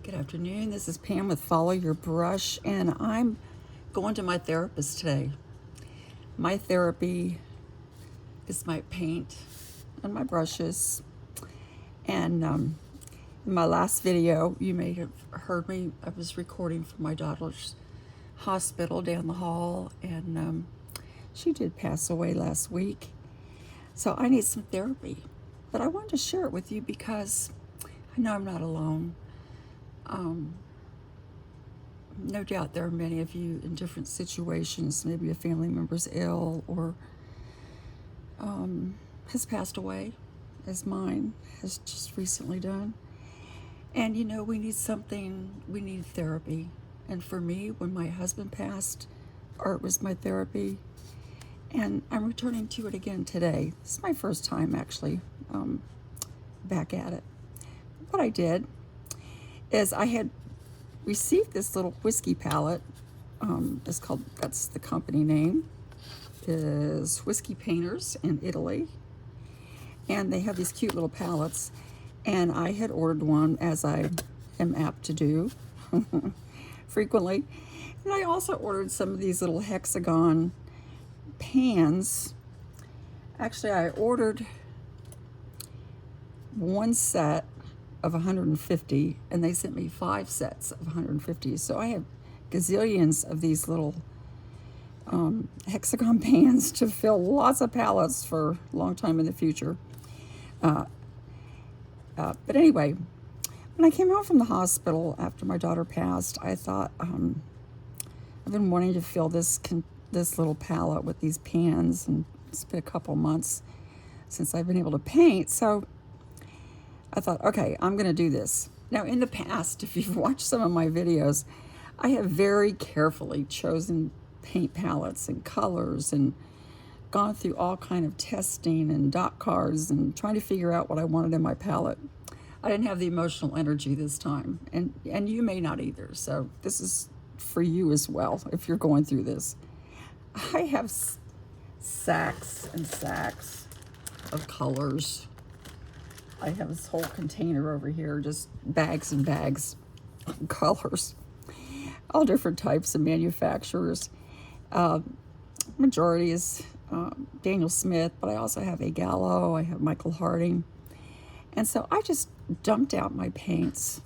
Good afternoon. This is Pam with Follow Your Brush, and I'm going to my therapist today. My therapy is my paint and my brushes. And in my last video, you may have heard me. I was recording from my daughter's hospital down the hall, and she did pass away last week. So I need some therapy. But I wanted to share it with you because I know I'm not alone. No doubt there are many of you in different situations. Maybe a family member's ill or has passed away, as mine has just recently done. And we need we need therapy. And for me, when my husband passed, art was my therapy. And I'm returning to it again today. This is my first time actually back at it. What I did is I had received this little whiskey palette. That's the company name, is Whiskey Painters in Italy. And they have these cute little palettes. And I had ordered one, as I am apt to do frequently. And I also ordered some of these little hexagon pans. Actually, I ordered one set of 150, and they sent me 5 sets of 150. So I have gazillions of these little hexagon pans to fill lots of palettes for a long time in the future. But anyway, when I came home from the hospital after my daughter passed, I thought, I've been wanting to fill this little palette with these pans, and it's been a couple months since I've been able to paint. So I thought, okay, I'm going to do this. Now, in the past, if you've watched some of my videos, I have very carefully chosen paint palettes and colors and gone through all kind of testing and dot cards and trying to figure out what I wanted in my palette. I didn't have the emotional energy this time, and you may not either. So this is for you as well if you're going through this. I have sacks and sacks of colors. I have this whole container over here, just bags and bags of colors, all different types of manufacturers. Majority is Daniel Smith, but I also have a Gallo, I have Michael Harding. And so I just dumped out my paints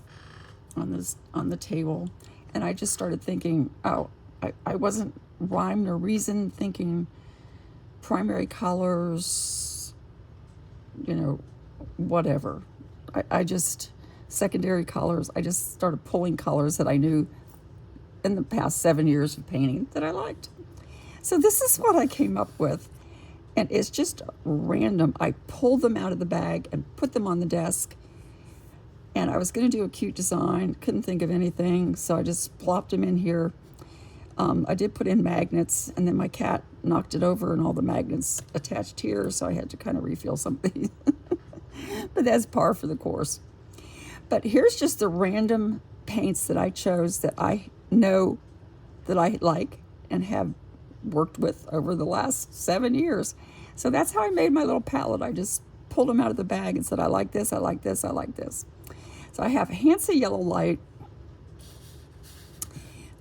on the table, and I just started thinking, I wasn't rhyme nor reason thinking primary colors, whatever. I just, secondary colors, I just started pulling colors that I knew in the past 7 years of painting that I liked. So this is what I came up with. And it's just random. I pulled them out of the bag and put them on the desk. And I was going to do a cute design. Couldn't think of anything. So I just plopped them in here. I did put in magnets, and then my cat knocked it over and all the magnets attached here. So I had to kind of refill something. But that's par for the course. But here's just the random paints that I chose that I know that I like and have worked with over the last 7 years. So that's how I made my little palette. I just pulled them out of the bag and said, I like this, I like this, I like this. So I have Hansa Yellow Light,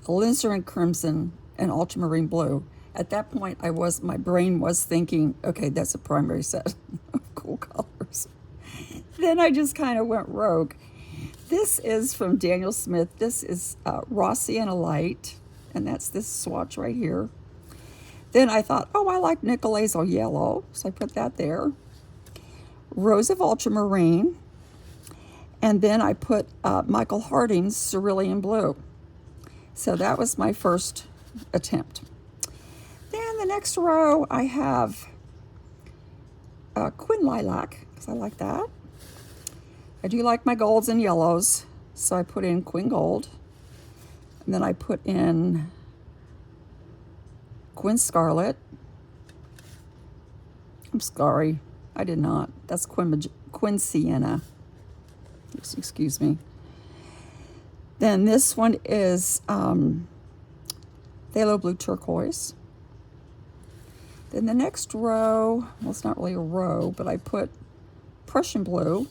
Alizarin Crimson, and Ultramarine Blue. At that point, my brain was thinking, okay, that's a primary set of cool colors. Then I just kind of went rogue. This is from Daniel Smith. This is Raw Sienna Light, and that's this swatch right here. Then I thought, I like Nicolazo Yellow, so I put that there. Rose of Ultramarine, and then I put Michael Harding's Cerulean Blue. So that was my first attempt. Then the next row I have Quin Lilac, because I like that. I do like my golds and yellows, so I put in Quin Gold. And then I put in Quin Scarlet. I'm sorry, I did not. That's Quin Sienna. Excuse me. Then this one is Phthalo Blue Turquoise. Then the next row, well, it's not really a row, but I put Prussian Blue.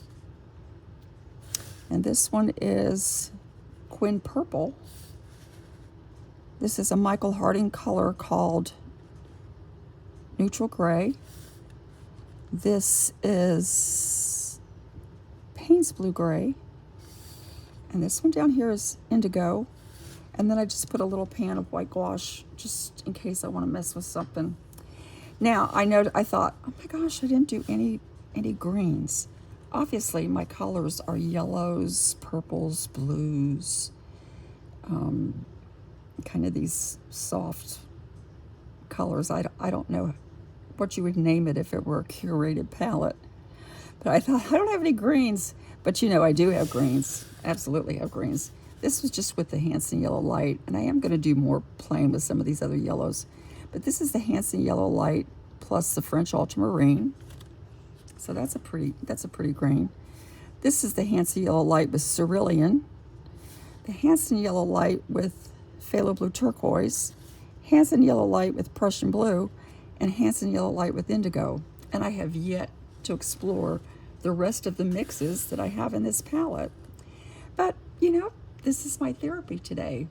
And this one is Twin Purple. This is a Michael Harding color called Neutral Gray. This is Payne's Blue Gray. And this one down here is Indigo. And then I just put a little pan of white gouache just in case I want to mess with something. Now, I thought, oh my gosh, I didn't do any greens. Obviously, my colors are yellows, purples, blues, kind of these soft colors. I don't know what you would name it if it were a curated palette. But I thought, I don't have any greens. But I do have greens. Absolutely have greens. This was just with the Hanson Yellow Light, and I am going to do more playing with some of these other yellows. But this is the Hanson Yellow Light plus the French Ultramarine. So that's a pretty green. This is the Hanson Yellow Light with Cerulean, the Hanson Yellow Light with Phthalo Blue Turquoise, Hanson Yellow Light with Prussian Blue, and Hanson Yellow Light with Indigo. And I have yet to explore the rest of the mixes that I have in this palette. But this is my therapy today.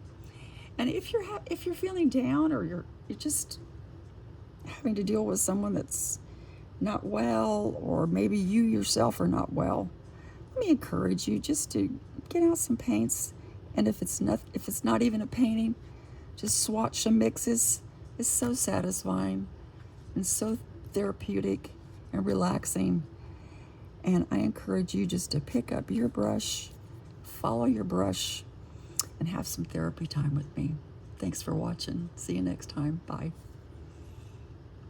And if you're feeling down, or you're just having to deal with someone that's not well, or maybe you yourself are not well, let me encourage you just to get out some paints. And if it's not even a painting, just swatch some mixes. It's so satisfying and so therapeutic and relaxing. And I encourage you just to pick up your brush, follow your brush, and have some therapy time with me. Thanks for watching. See you next time. Bye.